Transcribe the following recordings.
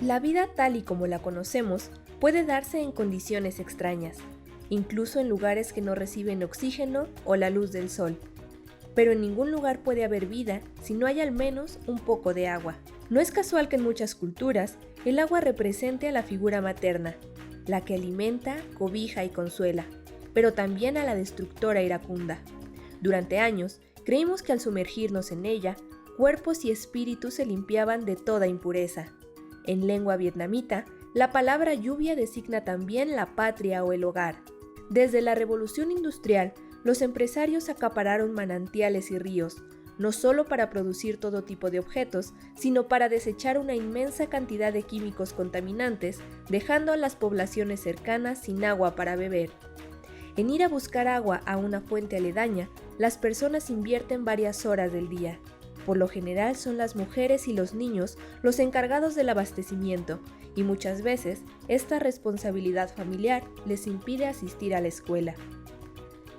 La vida tal y como la conocemos puede darse en condiciones extrañas, incluso en lugares que no reciben oxígeno o la luz del sol. Pero en ningún lugar puede haber vida si no hay al menos un poco de agua. No es casual que en muchas culturas el agua represente a la figura materna, la que alimenta, cobija y consuela, pero también a la destructora iracunda. Durante años, creímos que al sumergirnos en ella, cuerpos y espíritus se limpiaban de toda impureza. En lengua vietnamita, la palabra lluvia designa también la patria o el hogar. Desde la Revolución Industrial, los empresarios acapararon manantiales y ríos, no solo para producir todo tipo de objetos, sino para desechar una inmensa cantidad de químicos contaminantes, dejando a las poblaciones cercanas sin agua para beber. En ir a buscar agua a una fuente aledaña, las personas invierten varias horas del día. Por lo general son las mujeres y los niños los encargados del abastecimiento, y muchas veces esta responsabilidad familiar les impide asistir a la escuela.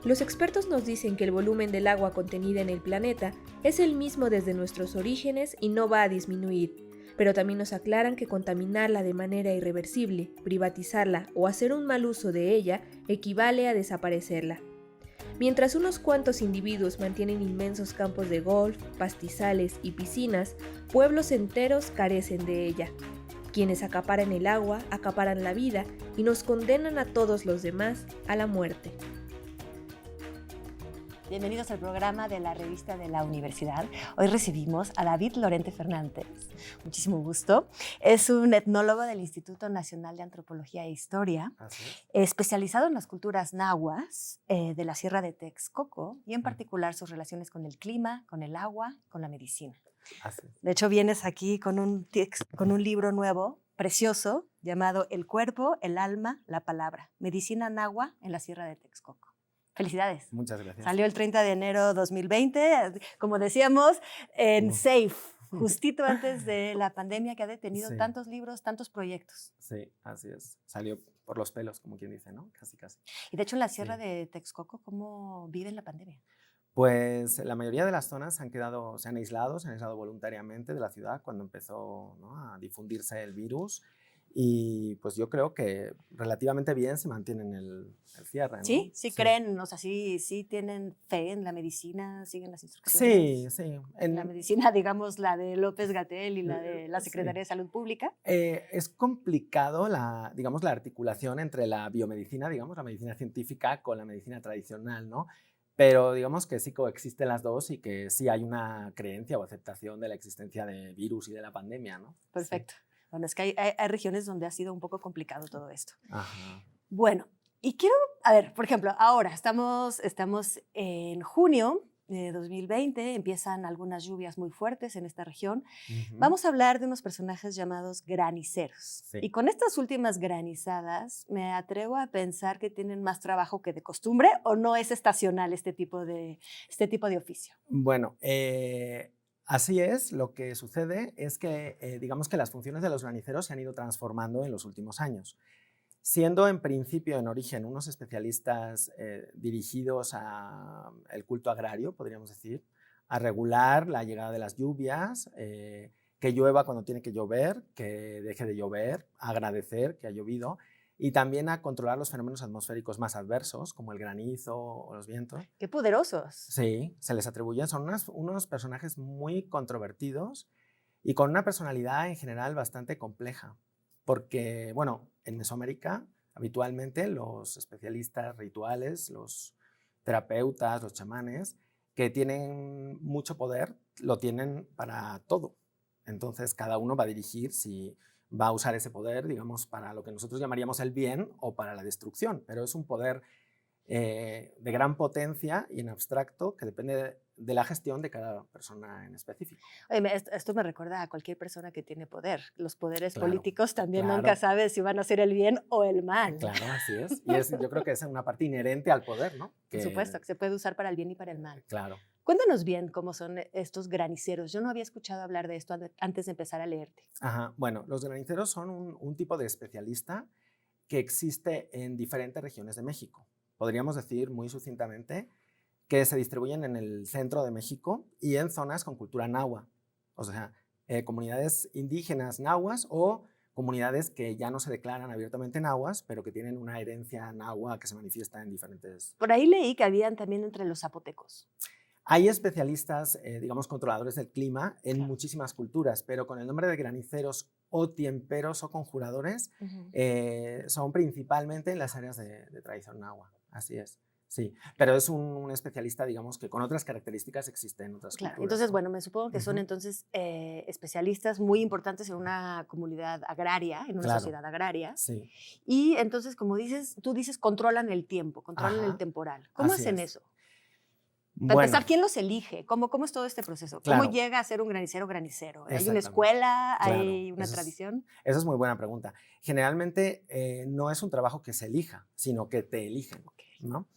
Los expertos nos dicen que el volumen del agua contenida en el planeta es el mismo desde nuestros orígenes y no va a disminuir, pero también nos aclaran que contaminarla de manera irreversible, privatizarla o hacer un mal uso de ella equivale a desaparecerla. Mientras unos cuantos individuos mantienen inmensos campos de golf, pastizales y piscinas, pueblos enteros carecen de ella. Quienes acaparan el agua, acaparan la vida y nos condenan a todos los demás a la muerte. Bienvenidos al programa de la revista de la universidad. Hoy recibimos a David Lorente Fernández. Muchísimo gusto. Es un etnólogo del Instituto Nacional de Antropología e Historia, especializado en las culturas nahuas de la Sierra de Texcoco y en particular sus relaciones con el clima, con el agua, con la medicina. De hecho, vienes aquí con un libro nuevo, precioso, llamado El cuerpo, el alma, la palabra. Medicina nahua en la Sierra de Texcoco. Felicidades. Muchas gracias. Salió el 30 de enero 2020, como decíamos, en SAFE, justito antes de la pandemia que ha detenido tantos libros, tantos proyectos. Sí, así es. Salió por los pelos, como quien dice, ¿no? Casi, casi. Y de hecho, en la Sierra de Texcoco, ¿cómo viven la pandemia? Pues la mayoría de las zonas se han aislado voluntariamente de la ciudad cuando empezó, ¿no?, a difundirse el virus. Y pues yo creo que relativamente bien se mantienen el cierre, ¿no? Sí, sí creen, o sea, sí tienen fe en la medicina, siguen las Sí, instrucciones. sí. La medicina, digamos, la de López-Gatell y la de la Secretaría de Salud Pública. Es complicado la articulación entre la biomedicina, la medicina científica, con la medicina tradicional, ¿no? Pero digamos que sí coexisten las dos y que sí hay una creencia o aceptación de la existencia de virus y de la pandemia, ¿no? Perfecto. Sí. Bueno, es que hay regiones donde ha sido un poco complicado todo esto. Ajá. Bueno, y quiero, a ver, por ejemplo, ahora estamos en junio de 2020, empiezan algunas lluvias muy fuertes en esta región. Vamos a hablar de unos personajes llamados graniceros. Sí. Y con estas últimas granizadas, me atrevo a pensar que tienen más trabajo que de costumbre, ¿o no es estacional este tipo de oficio? Bueno, así es. Lo que sucede es que, digamos que las funciones de los graniceros se han ido transformando en los últimos años, siendo en principio, en origen, unos especialistas dirigidos al culto agrario, podríamos decir, a regular la llegada de las lluvias, que llueva cuando tiene que llover, que deje de llover, agradecer que ha llovido, y también a controlar los fenómenos atmosféricos más adversos, como el granizo o los vientos. ¡Qué poderosos! Sí, se les atribuyen, son unos personajes muy controvertidos y con una personalidad en general bastante compleja, porque, bueno, en Mesoamérica habitualmente los especialistas rituales, los terapeutas, los chamanes, que tienen mucho poder, lo tienen para todo. Entonces cada uno va a dirigir si va a usar ese poder, digamos, para lo que nosotros llamaríamos el bien o para la destrucción, pero es un poder de gran potencia y en abstracto que depende de la gestión de cada persona en específico. Oye, esto me recuerda a cualquier persona que tiene poder. Los poderes políticos también nunca sabes si van a hacer el bien o el mal. Claro, así es. Y yo creo que es una parte inherente al poder, ¿no? Por supuesto, que se puede usar para el bien y para el mal. Claro. Cuéntanos bien cómo son estos graniceros. Yo no había escuchado hablar de esto antes de empezar a leerte. Ajá. Bueno, los graniceros son un tipo de especialista que existe en diferentes regiones de México. Podríamos decir muy sucintamente que se distribuyen en el centro de México y en zonas con cultura nahua, o sea, comunidades indígenas nahuas o comunidades que ya no se declaran abiertamente nahuas, pero que tienen una herencia nahua que se manifiesta en diferentes... Por ahí leí que habían también entre los zapotecos. Hay especialistas, digamos, controladores del clima en muchísimas culturas, pero con el nombre de graniceros o tiemperos o conjuradores son principalmente en las áreas de tradición nahua. Así es. Sí, pero es un especialista, digamos, que con otras características existe en otras culturas. Entonces, ¿no? bueno, me supongo que son entonces especialistas muy importantes en una comunidad agraria, en una sociedad agraria. Sí. Y entonces, como dices, tú dices, controlan el tiempo, controlan el temporal. ¿Cómo hacen eso? Para empezar, ¿quién los elige? ¿Cómo es todo este proceso? ¿Cómo llega a ser un granicero? ¿Hay una escuela? ¿Hay una tradición? Esa es muy buena pregunta. Generalmente no es un trabajo que se elija, sino que te eligen, ¿no?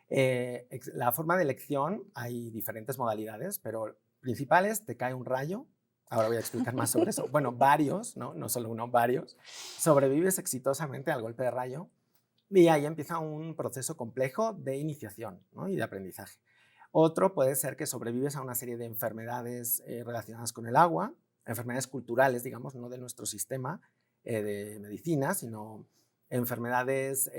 La forma de elección, hay diferentes modalidades, pero principales, te cae un rayo. Ahora voy a explicar más sobre eso. Bueno, varios, no solo uno, varios. Sobrevives exitosamente al golpe de rayo y ahí empieza un proceso complejo de iniciación, ¿no? Y de aprendizaje. Otro puede ser que sobrevives a una serie de enfermedades relacionadas con el agua, enfermedades culturales, digamos, no de nuestro sistema de medicina, sino enfermedades,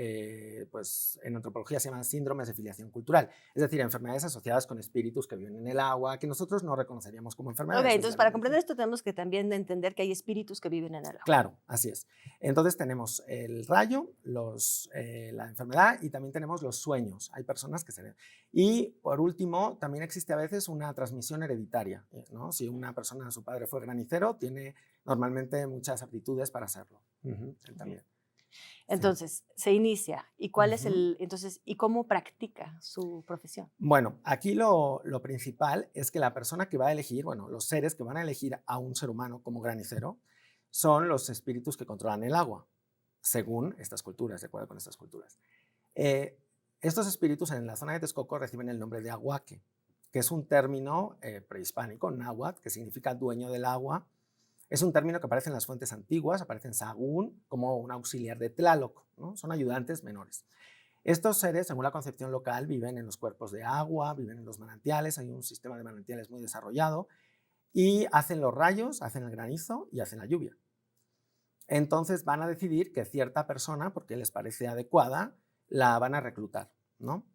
pues en antropología se llaman síndromes de filiación cultural, es decir, enfermedades asociadas con espíritus que viven en el agua, que nosotros no reconoceríamos como enfermedades. Entonces para comprender esto tenemos que también entender que hay espíritus que viven en el agua. Claro, así es. Entonces tenemos el rayo, la enfermedad y también tenemos los sueños. Hay personas que se... Y por último, también existe a veces una transmisión hereditaria, ¿no? Si una persona, su padre fue granicero, tiene normalmente muchas aptitudes para hacerlo. Él también. Entonces, se inicia. ¿Y cuál es y cómo practica su profesión? Bueno, aquí lo principal es que la persona que va a elegir, bueno, los seres que van a elegir a un ser humano como granicero son los espíritus que controlan el agua, según estas culturas, de acuerdo con estas culturas. Estos espíritus en la zona de Texcoco reciben el nombre de aguaque, que es un término prehispánico, náhuatl, que significa dueño del agua. Es un término que aparece en las fuentes antiguas, aparece en Sahagún como un auxiliar de Tlaloc, ¿no? Son ayudantes menores. Estos seres, según la concepción local, viven en los cuerpos de agua, viven en los manantiales, hay un sistema de manantiales muy desarrollado, y hacen los rayos, hacen el granizo y hacen la lluvia. Entonces van a decidir que cierta persona, porque les parece adecuada, la van a reclutar, ¿no?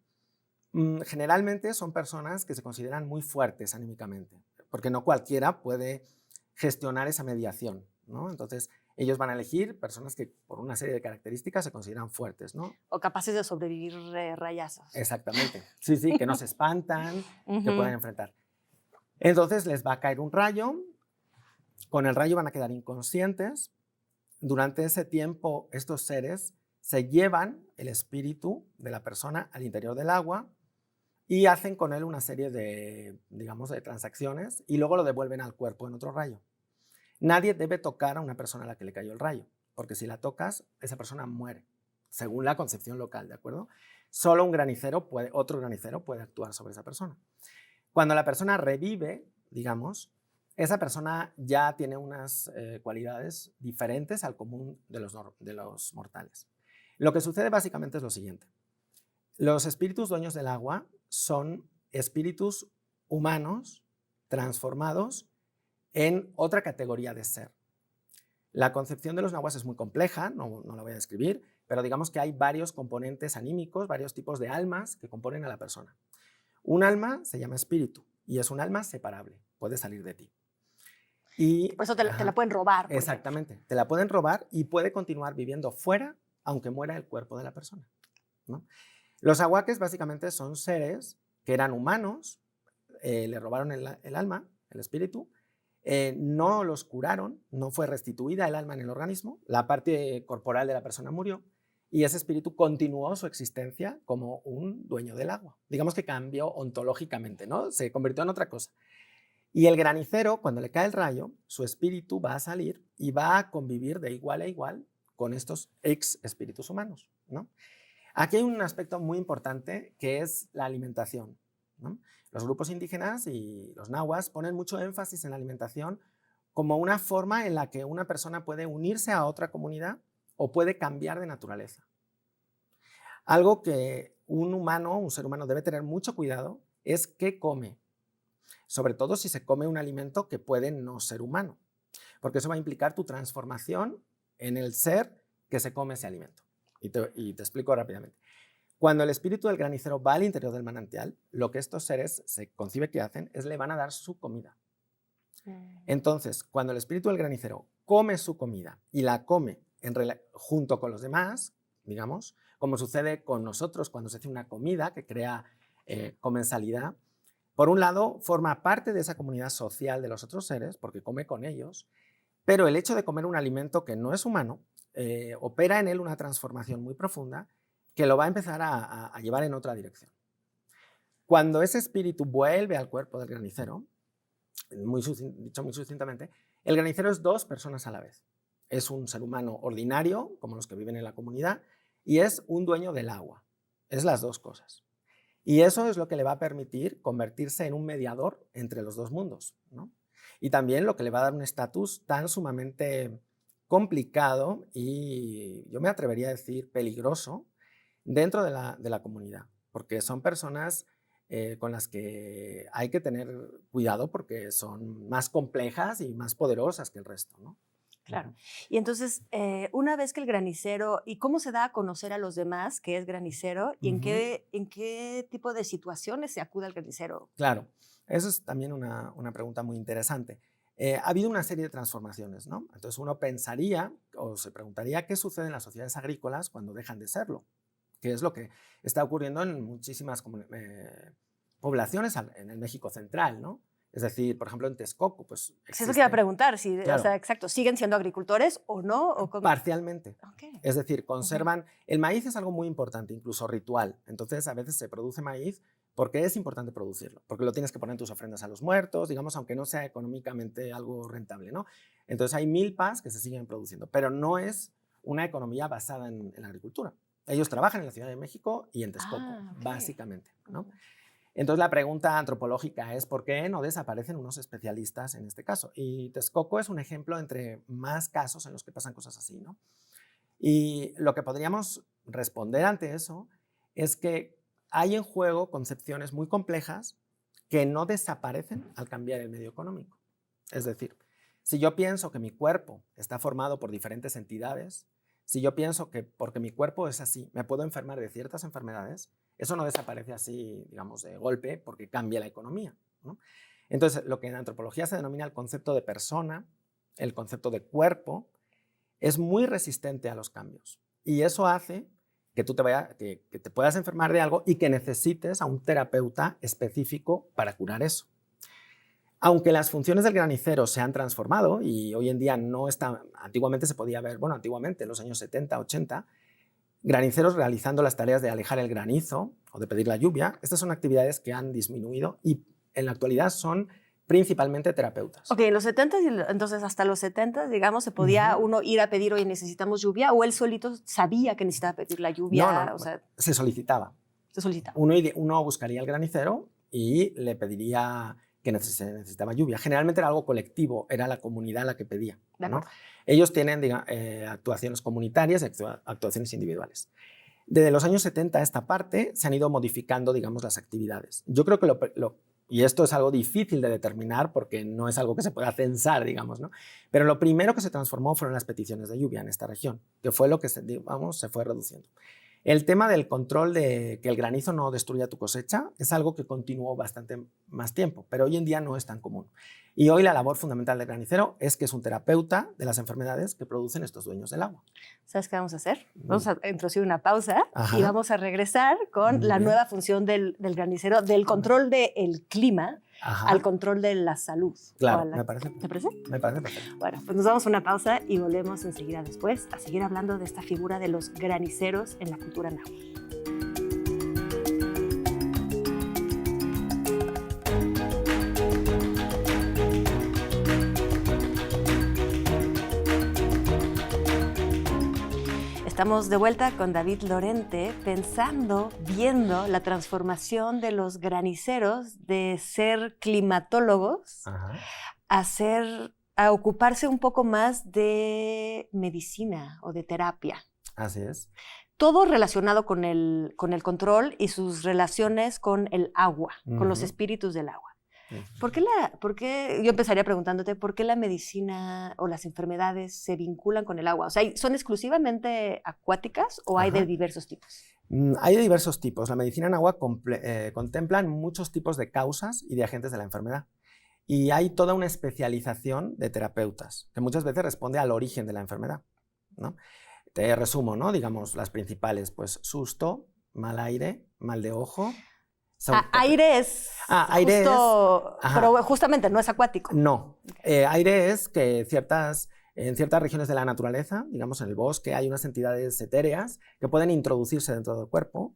Generalmente son personas que se consideran muy fuertes anímicamente, porque no cualquiera puede gestionar esa mediación, ¿no? Entonces, ellos van a elegir personas que por una serie de características se consideran fuertes, ¿no? O capaces de sobrevivir rayazos. Exactamente. Sí, que no se espantan, que pueden enfrentar. Entonces, les va a caer un rayo, con el rayo van a quedar inconscientes. Durante ese tiempo, estos seres se llevan el espíritu de la persona al interior del agua y hacen con él una serie de, digamos, de transacciones y luego lo devuelven al cuerpo en otro rayo. Nadie debe tocar a una persona a la que le cayó el rayo, porque si la tocas, esa persona muere, según la concepción local, ¿de acuerdo? Solo otro granicero puede actuar sobre esa persona. Cuando la persona revive, digamos, esa persona ya tiene unas cualidades diferentes al común de los mortales. Lo que sucede básicamente es lo siguiente. Los espíritus dueños del agua son espíritus humanos transformados en otra categoría de ser. La concepción de los nahuas es muy compleja, no la voy a describir, pero digamos que hay varios componentes anímicos, varios tipos de almas que componen a la persona. Un alma se llama espíritu y es un alma separable, puede salir de ti. Y, por eso te la pueden robar. Exactamente, te la pueden robar y puede continuar viviendo fuera, aunque muera el cuerpo de la persona, ¿no? Los aguaques básicamente son seres que eran humanos, le robaron el alma, el espíritu, no los curaron, no fue restituida el alma en el organismo, la parte corporal de la persona murió y ese espíritu continuó su existencia como un dueño del agua. Digamos que cambió ontológicamente, ¿no? Se convirtió en otra cosa. Y el granicero, cuando le cae el rayo, su espíritu va a salir y va a convivir de igual a igual con estos ex espíritus humanos, ¿no? Aquí hay un aspecto muy importante que es la alimentación, ¿no? Los grupos indígenas y los nahuas ponen mucho énfasis en la alimentación como una forma en la que una persona puede unirse a otra comunidad o puede cambiar de naturaleza. Algo que un ser humano debe tener mucho cuidado es qué come, sobre todo si se come un alimento que puede no ser humano, porque eso va a implicar tu transformación en el ser que se come ese alimento. Y te explico rápidamente. Cuando el espíritu del granicero va al interior del manantial, lo que estos seres se concibe que hacen es le van a dar su comida. Entonces, cuando el espíritu del granicero come su comida y la come junto con los demás, digamos, como sucede con nosotros cuando se hace una comida que crea comensalidad, por un lado, forma parte de esa comunidad social de los otros seres, porque come con ellos, pero el hecho de comer un alimento que no es humano opera en él una transformación muy profunda que lo va a empezar a llevar en otra dirección. Cuando ese espíritu vuelve al cuerpo del granicero, dicho muy sucintamente, el granicero es dos personas a la vez. Es un ser humano ordinario, como los que viven en la comunidad, y es un dueño del agua. Es las dos cosas. Y eso es lo que le va a permitir convertirse en un mediador entre los dos mundos, ¿no? Y también lo que le va a dar un estatus tan sumamente complicado y yo me atrevería a decir peligroso dentro de la comunidad, porque son personas con las que hay que tener cuidado porque son más complejas y más poderosas que el resto, ¿no? Claro. Y entonces, una vez que el granicero, ¿y cómo se da a conocer a los demás que es granicero? ¿Y en qué tipo de situaciones se acude al granicero? Claro, eso es también una pregunta muy interesante. Ha habido una serie de transformaciones, ¿no? Entonces uno pensaría o se preguntaría qué sucede en las sociedades agrícolas cuando dejan de serlo, que es lo que está ocurriendo en muchísimas poblaciones en el México central, ¿no? Es decir, por ejemplo, en Texcoco, pues Eso que iba a preguntar, claro. O sea, exacto, ¿siguen siendo agricultores o no? ¿O cómo? Parcialmente. Okay. Es decir, conservan... El maíz es algo muy importante, incluso ritual. Entonces, a veces se produce maíz porque es importante producirlo, porque lo tienes que poner en tus ofrendas a los muertos, digamos, aunque no sea económicamente algo rentable, ¿no? Entonces, hay milpas que se siguen produciendo, pero no es una economía basada en la agricultura. Ellos trabajan en la Ciudad de México y en Texcoco, básicamente, ¿no? Entonces la pregunta antropológica es ¿por qué no desaparecen unos especialistas en este caso? Y Texcoco es un ejemplo entre más casos en los que pasan cosas así, ¿no? Y lo que podríamos responder ante eso es que hay en juego concepciones muy complejas que no desaparecen al cambiar el medio económico. Es decir, si yo pienso que mi cuerpo está formado por diferentes entidades, si yo pienso que porque mi cuerpo es así, me puedo enfermar de ciertas enfermedades, eso no desaparece así, digamos, de golpe porque cambia la economía, ¿no? Entonces, lo que en antropología se denomina el concepto de persona, el concepto de cuerpo, es muy resistente a los cambios. Y eso hace que tú que te puedas enfermar de algo y que necesites a un terapeuta específico para curar eso. Aunque las funciones del granicero se han transformado y hoy en día no están, antiguamente se podía ver, bueno, antiguamente en los años 70, 80, graniceros realizando las tareas de alejar el granizo o de pedir la lluvia. Estas son actividades que han disminuido y en la actualidad son principalmente terapeutas. Ok, en los 70, entonces hasta los 70, digamos, se podía uno ir a pedir, oye, necesitamos lluvia, o él solito sabía que necesitaba pedir la lluvia. No, o sea, se solicitaba. Se solicitaba. Uno buscaría al granicero y le pediría que necesitaba lluvia. Generalmente era algo colectivo, era la comunidad la que pedía, ¿no? Ellos tienen actuaciones comunitarias y actuaciones individuales. Desde los años 70 a esta parte se han ido modificando, digamos, las actividades. Yo creo que y esto es algo difícil de determinar porque no es algo que se pueda censar, digamos, ¿no? Pero lo primero que se transformó fueron las peticiones de lluvia en esta región, que fue lo que se fue reduciendo. El tema del control de que el granizo no destruya tu cosecha es algo que continuó bastante más tiempo, pero hoy en día no es tan común. Y hoy la labor fundamental del granicero es que es un terapeuta de las enfermedades que producen estos dueños del agua. ¿Sabes qué vamos a hacer? Vamos a introducir una pausa. Ajá. Y vamos a regresar con la nueva función del granicero, del control del clima. Ajá. Al control de la salud. Claro, me parece. ¿Te parece? Me parece perfecto. Bueno, pues nos damos una pausa y volvemos enseguida después a seguir hablando de esta figura de los graniceros en la cultura náhuatl. Estamos de vuelta con David Lorente, viendo la transformación de los graniceros de ser climatólogos a ocuparse un poco más de medicina o de terapia. Así es. Todo relacionado con el control y sus relaciones con el agua, con los espíritus del agua. ¿Por qué, yo empezaría preguntándote, ¿por qué la medicina o las enfermedades se vinculan con el agua? O sea, ¿son exclusivamente acuáticas o hay de diversos tipos? Hay de diversos tipos. La medicina en agua contempla muchos tipos de causas y de agentes de la enfermedad. Y hay toda una especialización de terapeutas, que muchas veces responde al origen de la enfermedad, ¿no? Te resumo, ¿no? Digamos, las principales, pues susto, mal aire, mal de ojo. Aire es aire justo, pero justamente no es acuático. No, aire es que en ciertas regiones de la naturaleza, digamos en el bosque, hay unas entidades etéreas que pueden introducirse dentro del cuerpo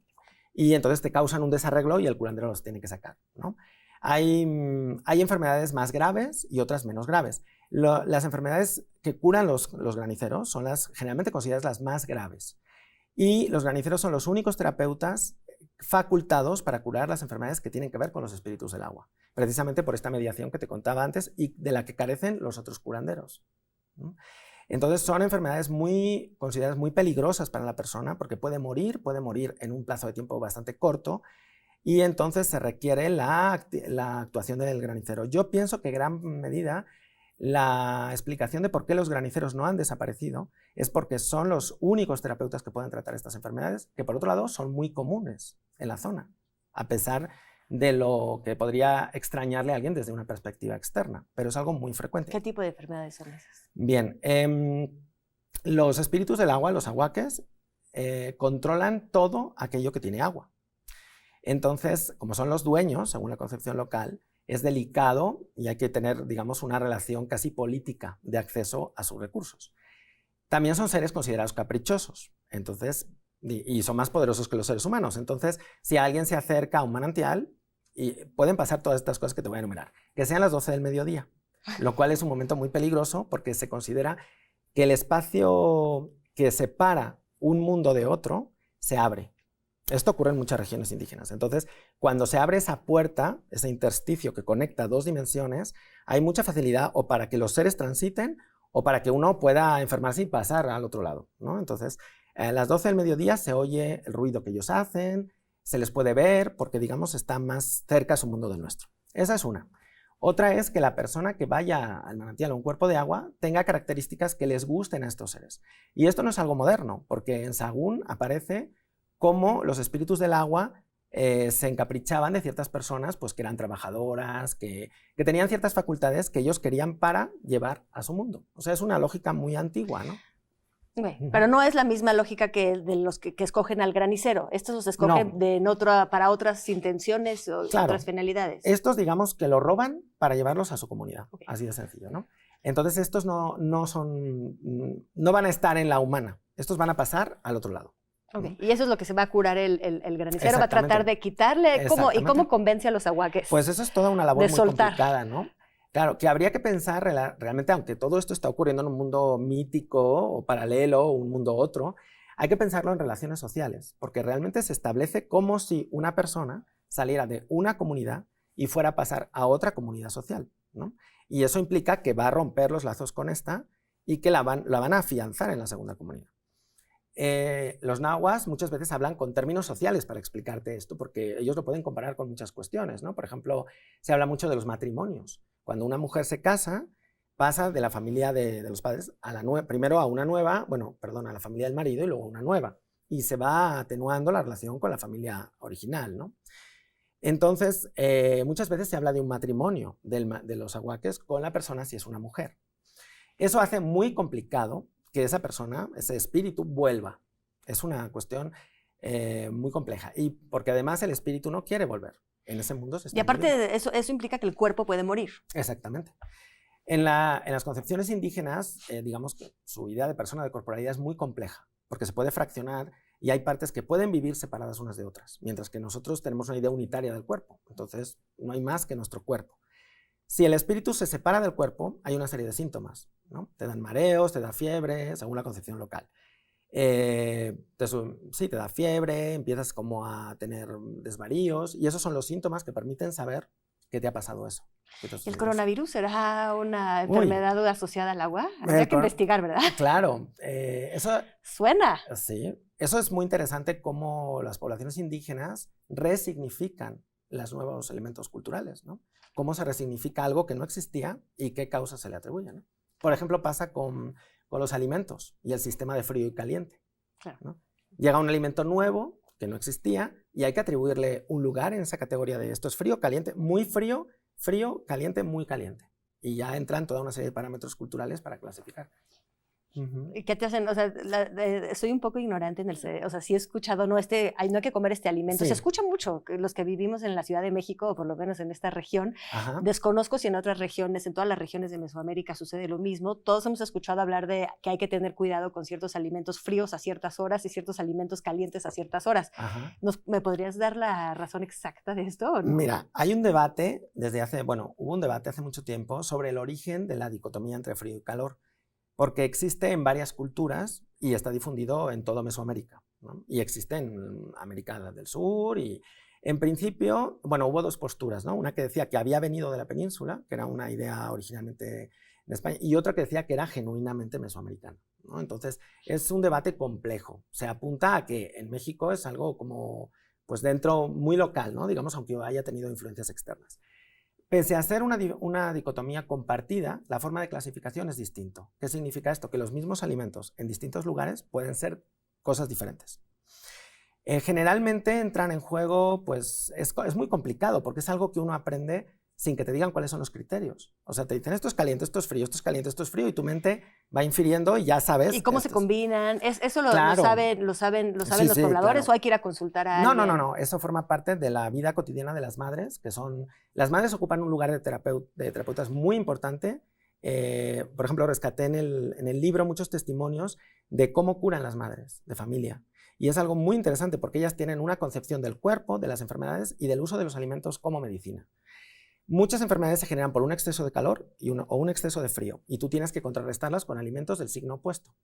y entonces te causan un desarreglo y el curandero los tiene que sacar, ¿no? Hay enfermedades más graves y otras menos graves. Las enfermedades que curan los graniceros son las generalmente consideradas las más graves. Y los graniceros son los únicos terapeutas facultados para curar las enfermedades que tienen que ver con los espíritus del agua, precisamente por esta mediación que te contaba antes y de la que carecen los otros curanderos, ¿no? Entonces son enfermedades consideradas muy peligrosas para la persona porque puede morir en un plazo de tiempo bastante corto y entonces se requiere la actuación del granicero. Yo pienso que en gran medida la explicación de por qué los graniceros no han desaparecido es porque son los únicos terapeutas que pueden tratar estas enfermedades, que por otro lado son muy comunes en la zona, a pesar de lo que podría extrañarle a alguien desde una perspectiva externa, pero es algo muy frecuente. ¿Qué tipo de enfermedades son esas? Bien, los espíritus del agua, los ahuaques, controlan todo aquello que tiene agua. Entonces, como son los dueños, según la concepción local, es delicado y hay que tener, digamos, una relación casi política de acceso a sus recursos. También son seres considerados caprichosos, entonces, y son más poderosos que los seres humanos. Entonces, si alguien se acerca a un manantial, y pueden pasar todas estas cosas que te voy a enumerar, que sean las 12 del mediodía, lo cual es un momento muy peligroso porque se considera que el espacio que separa un mundo de otro se abre. Esto ocurre en muchas regiones indígenas. Entonces, cuando se abre esa puerta, ese intersticio que conecta dos dimensiones, hay mucha facilidad o para que los seres transiten o para que uno pueda enfermarse y pasar al otro lado, ¿no? Entonces, a las 12 del mediodía se oye el ruido que ellos hacen, se les puede ver porque, digamos, está más cerca a su mundo del nuestro. Esa es una. Otra es que la persona que vaya al manantial o un cuerpo de agua tenga características que les gusten a estos seres. Y esto no es algo moderno, porque en Sahagún aparece cómo los espíritus del agua se encaprichaban de ciertas personas pues, que eran trabajadoras, que tenían ciertas facultades que ellos querían para llevar a su mundo. O sea, es una lógica muy antigua, ¿no? Okay. Pero no es la misma lógica que de los que escogen al granicero. Estos los escogen para otras intenciones o otras finalidades. Estos, digamos, que lo roban para llevarlos a su comunidad. Okay. Así de sencillo, ¿no? Entonces, estos no van a estar en la humana. Estos van a pasar al otro lado. Okay. Y eso es lo que se va a curar el granicero, va a tratar de quitarle. ¿Y cómo convence a los ahuaques? Pues eso es toda una labor muy complicada, ¿no? Claro, que habría que pensar realmente, aunque todo esto está ocurriendo en un mundo mítico o paralelo, o un mundo otro, hay que pensarlo en relaciones sociales, porque realmente se establece como si una persona saliera de una comunidad y fuera a pasar a otra comunidad social, ¿no? Y eso implica que va a romper los lazos con esta y que la van a afianzar en la segunda comunidad. Los nahuas muchas veces hablan con términos sociales para explicarte esto, porque ellos lo pueden comparar con muchas cuestiones, ¿no? Por ejemplo, se habla mucho de los matrimonios. Cuando una mujer se casa, pasa de la familia de los padres primero a una nueva, a la familia del marido y luego a una nueva. Y se va atenuando la relación con la familia original, ¿no? Entonces, muchas veces se habla de un matrimonio de los ahuaques con la persona si es una mujer. Eso hace muy complicado que esa persona, ese espíritu, vuelva. Es una cuestión muy compleja. Y porque además el espíritu no quiere volver. En ese mundo se está aparte de eso implica que el cuerpo puede morir. Exactamente. En las concepciones indígenas, digamos que su idea de persona, de corporalidad es muy compleja, porque se puede fraccionar y hay partes que pueden vivir separadas unas de otras, mientras que nosotros tenemos una idea unitaria del cuerpo. Entonces, no hay más que nuestro cuerpo. Si el espíritu se separa del cuerpo, hay una serie de síntomas, ¿no? Te dan mareos, te da fiebre, según la concepción local. Te da fiebre, empiezas como a tener desvaríos, y esos son los síntomas que permiten saber que te ha pasado eso. ¿El coronavirus será una enfermedad asociada al agua? Habría que investigar, ¿verdad? Claro. Eso suena. Sí. Eso es muy interesante cómo las poblaciones indígenas resignifican los nuevos elementos culturales, ¿no? Cómo se resignifica algo que no existía y qué causas se le atribuyen, ¿no? Por ejemplo, pasa con los alimentos y el sistema de frío y caliente, Claro. ¿no? Llega un alimento nuevo que no existía y hay que atribuirle un lugar en esa categoría de esto es frío, caliente, muy frío, frío, caliente, muy caliente. Y ya entran toda una serie de parámetros culturales para clasificar. ¿Y qué te hacen? O sea, soy un poco ignorante en o sea, sí he escuchado, no, ay, no hay que comer este alimento. Sí. Se escucha mucho, que los que vivimos en la Ciudad de México, o por lo menos en esta región. Ajá. Desconozco si en otras regiones, en todas las regiones de Mesoamérica sucede lo mismo. Todos hemos escuchado hablar de que hay que tener cuidado con ciertos alimentos fríos a ciertas horas y ciertos alimentos calientes a ciertas horas. Ajá. ¿Me podrías dar la razón exacta de esto o no? Mira, hay un debate hubo un debate hace mucho tiempo sobre el origen de la dicotomía entre frío y calor, porque existe en varias culturas y está difundido en toda Mesoamérica, ¿no? Y existe en América del Sur y en principio, hubo dos posturas, ¿no? Una que decía que había venido de la península, que era una idea originalmente en España, y otra que decía que era genuinamente mesoamericana, ¿no? Entonces, es un debate complejo. Se apunta a que en México es algo como, pues dentro, muy local, ¿no? Digamos, aunque haya tenido influencias externas. Pese a ser una dicotomía compartida, la forma de clasificación es distinto. ¿Qué significa esto? Que los mismos alimentos en distintos lugares pueden ser cosas diferentes. Generalmente entran en juego, pues es muy complicado porque es algo que uno aprende sin que te digan cuáles son los criterios. O sea, te dicen esto es caliente, esto es frío, esto es caliente, esto es frío, y tu mente va infiriendo y ya sabes. ¿Y cómo se combinan? ¿Eso Claro. lo saben los Sí, pobladores claro. o hay que ir a consultar a alguien? No, eso forma parte de la vida cotidiana de las madres, las madres ocupan un lugar de terapeutas muy importante. Por ejemplo, rescaté en el libro muchos testimonios de cómo curan las madres de familia. Y es algo muy interesante porque ellas tienen una concepción del cuerpo, de las enfermedades y del uso de los alimentos como medicina. Muchas enfermedades se generan por un exceso de calor o un exceso de frío, y tú tienes que contrarrestarlas con alimentos del signo opuesto,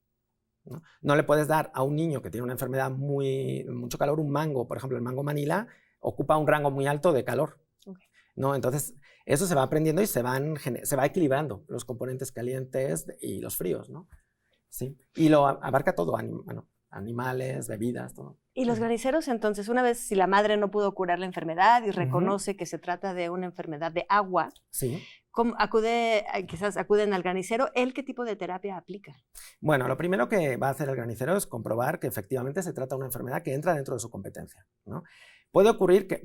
¿no? No le puedes dar a un niño que tiene una enfermedad mucho calor un mango, por ejemplo, el mango Manila ocupa un rango muy alto de calor, Okay. ¿no? Entonces, eso se va aprendiendo y se va equilibrando los componentes calientes y los fríos, ¿no? Sí. Y lo abarca todo, animales, bebidas, todo. Y los graniceros, entonces, una vez si la madre no pudo curar la enfermedad y reconoce que se trata de una enfermedad de agua, sí. Quizás acuden al granicero, ¿él qué tipo de terapia aplica? Bueno, lo primero que va a hacer el granicero es comprobar que efectivamente se trata de una enfermedad que entra dentro de su competencia, ¿no? Puede ocurrir que,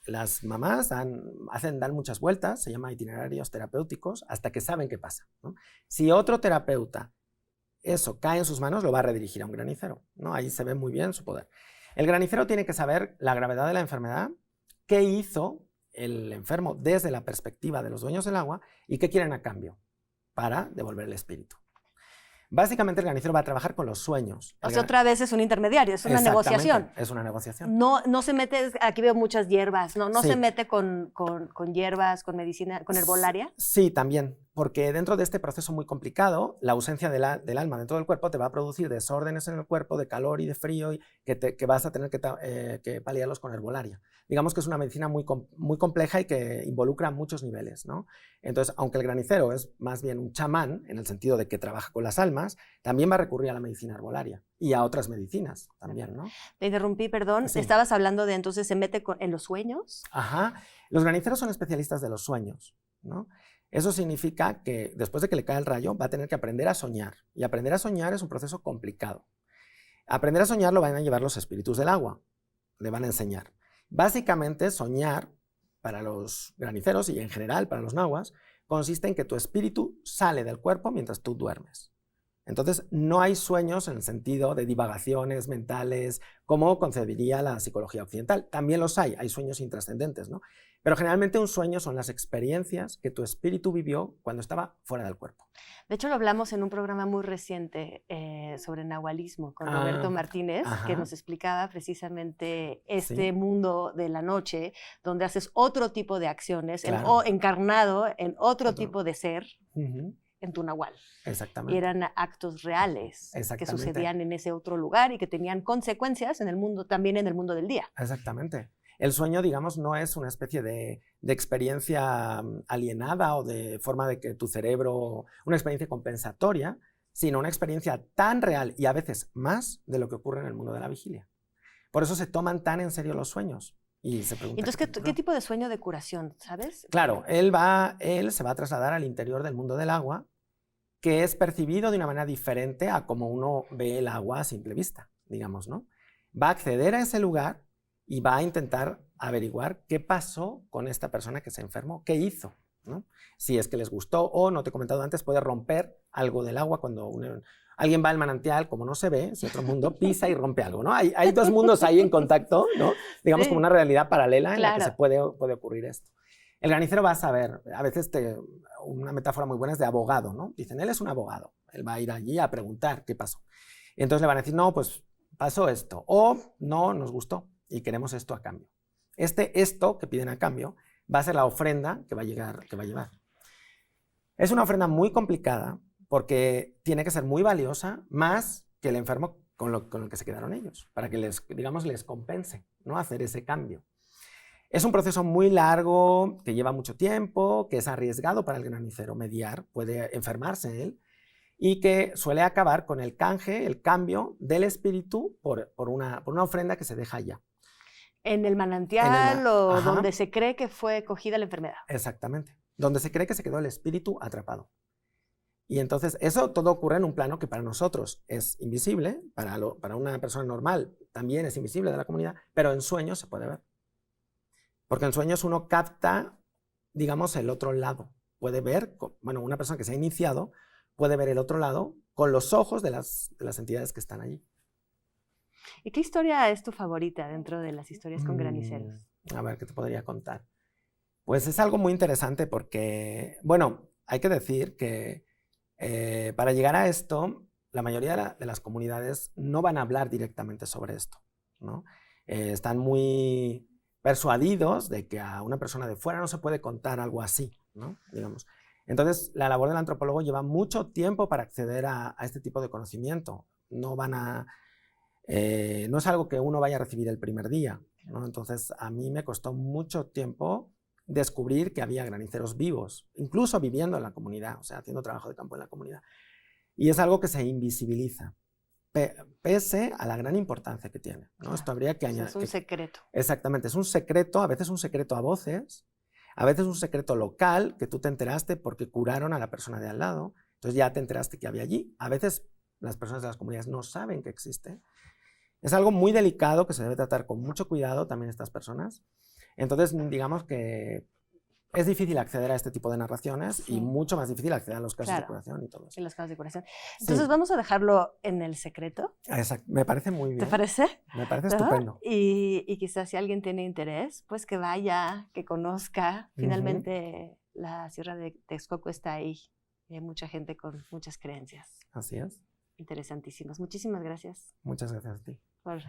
las mamás dan muchas vueltas, se llama itinerarios terapéuticos, hasta que saben qué pasa, ¿no? Si otro terapeuta eso cae en sus manos, lo va a redirigir a un granicero, ¿no? Ahí se ve muy bien su poder. El granicero tiene que saber la gravedad de la enfermedad, qué hizo el enfermo desde la perspectiva de los dueños del agua y qué quieren a cambio para devolver el espíritu. Básicamente el granicero va a trabajar con los sueños. O sea, otra vez es un intermediario, es una negociación. Es una negociación. No se mete, aquí veo muchas hierbas, no Sí. se mete con hierbas, con medicina, con herbolaria. Sí, también, porque dentro de este proceso muy complicado, la ausencia del alma dentro del cuerpo te va a producir desórdenes en el cuerpo de calor y de frío y que vas a tener que paliarlos con herbolaria. Digamos que es una medicina muy compleja y que involucra muchos niveles, ¿no? Entonces, aunque el granicero es más bien un chamán, en el sentido de que trabaja con las almas, también va a recurrir a la medicina herbolaria y a otras medicinas también, ¿no? Te interrumpí, perdón. Sí. Estabas hablando de entonces se mete en los sueños. Ajá. Los graniceros son especialistas de los sueños, ¿no? Eso significa que después de que le cae el rayo va a tener que aprender a soñar. Y aprender a soñar es un proceso complicado. Aprender a soñar lo van a llevar los espíritus del agua. Le van a enseñar. Básicamente, soñar para los graniceros y en general para los nahuas consiste en que tu espíritu sale del cuerpo mientras tú duermes. Entonces, no hay sueños en el sentido de divagaciones mentales, como concebiría la psicología occidental. También los hay sueños intrascendentes, ¿no? Pero generalmente un sueño son las experiencias que tu espíritu vivió cuando estaba fuera del cuerpo. De hecho, lo hablamos en un programa muy reciente sobre nahualismo con Roberto Martínez, ajá. que nos explicaba precisamente este Sí. mundo de la noche, donde haces otro tipo de acciones, Claro. encarnado en otro tipo de ser. Uh-huh. En tu nahual. Exactamente. Y eran actos reales que sucedían en ese otro lugar y que tenían consecuencias en el mundo, también en el mundo del día. Exactamente. El sueño, digamos, no es una especie de experiencia alienada o de forma de que tu cerebro, una experiencia compensatoria, sino una experiencia tan real y a veces más de lo que ocurre en el mundo de la vigilia. Por eso se toman tan en serio los sueños Y se pregunta. Entonces, ¿qué tipo de sueño de curación, sabes? Claro, él se va a trasladar al interior del mundo del agua, que es percibido de una manera diferente a como uno ve el agua a simple vista, digamos, ¿no? Va a acceder a ese lugar y va a intentar averiguar qué pasó con esta persona que se enfermó, qué hizo, ¿no? Si es que les gustó o, no te he comentado antes, puede romper algo del agua cuando alguien va al manantial, como no se ve, es otro mundo, pisa y rompe algo, ¿no? Hay dos mundos ahí en contacto, ¿no? Digamos, como una realidad paralela en la que se puede ocurrir esto. El granicero va a saber, a veces una metáfora muy buena es de abogado, ¿no? Dicen, él es un abogado, él va a ir allí a preguntar qué pasó. Y entonces le van a decir, no, pues pasó esto, o no, nos gustó y queremos esto a cambio. Esto que piden a cambio va a ser la ofrenda que va a llevar. Es una ofrenda muy complicada porque tiene que ser muy valiosa, más que el enfermo con el que se quedaron ellos, para que les compense, ¿no? Hacer ese cambio. Es un proceso muy largo, que lleva mucho tiempo, que es arriesgado para el granicero mediar, puede enfermarse él, y que suele acabar con el cambio del espíritu por una ofrenda que se deja allá. En el manantial o donde se cree que fue cogida la enfermedad. Exactamente, donde se cree que se quedó el espíritu atrapado. Y entonces eso todo ocurre en un plano que para nosotros es invisible, para una persona normal también es invisible de la comunidad, pero en sueños se puede ver. Porque en sueños uno capta, digamos, el otro lado. Puede ver, bueno, una persona que se ha iniciado puede ver el otro lado con los ojos de las entidades que están allí. ¿Y qué historia es tu favorita dentro de las historias con graniceros? A ver, ¿qué te podría contar? Pues es algo muy interesante porque, bueno, hay que decir que para llegar a esto, la mayoría de las comunidades no van a hablar directamente sobre esto, ¿no? Están muy persuadidos de que a una persona de fuera no se puede contar algo así, ¿no? Digamos. Entonces, la labor del antropólogo lleva mucho tiempo para acceder a este tipo de conocimiento. No es algo que uno vaya a recibir el primer día, ¿no? Entonces, a mí me costó mucho tiempo descubrir que había graniceros vivos, incluso viviendo en la comunidad, o sea, haciendo trabajo de campo en la comunidad. Y es algo que se invisibiliza, pese a la gran importancia que tiene, ¿no? Esto habría que añadir. Es un secreto. Exactamente, es un secreto, a veces un secreto a voces, a veces un secreto local, que tú te enteraste porque curaron a la persona de al lado, entonces ya te enteraste que había allí. A veces las personas de las comunidades no saben que existe. Es algo muy delicado que se debe tratar con mucho cuidado también estas personas. Entonces, digamos que es difícil acceder a este tipo de narraciones y mucho más difícil acceder a los casos de curación y todo eso. En los casos de curación. Entonces, vamos a dejarlo en el secreto. Exacto. Me parece muy bien. ¿Te parece? Me parece estupendo. Y quizás si alguien tiene interés, pues que vaya, que conozca. Finalmente, la Sierra de Texcoco está ahí. Hay mucha gente con muchas creencias. Así es. Interesantísimas. Muchísimas gracias. Muchas gracias a ti. Por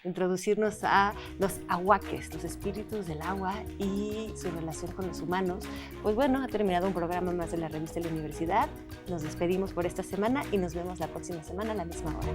introducirnos a los ahuaques, los espíritus del agua y su relación con los humanos. Pues bueno, ha terminado un programa más de la revista de la Universidad. Nos despedimos por esta semana y nos vemos la próxima semana a la misma hora.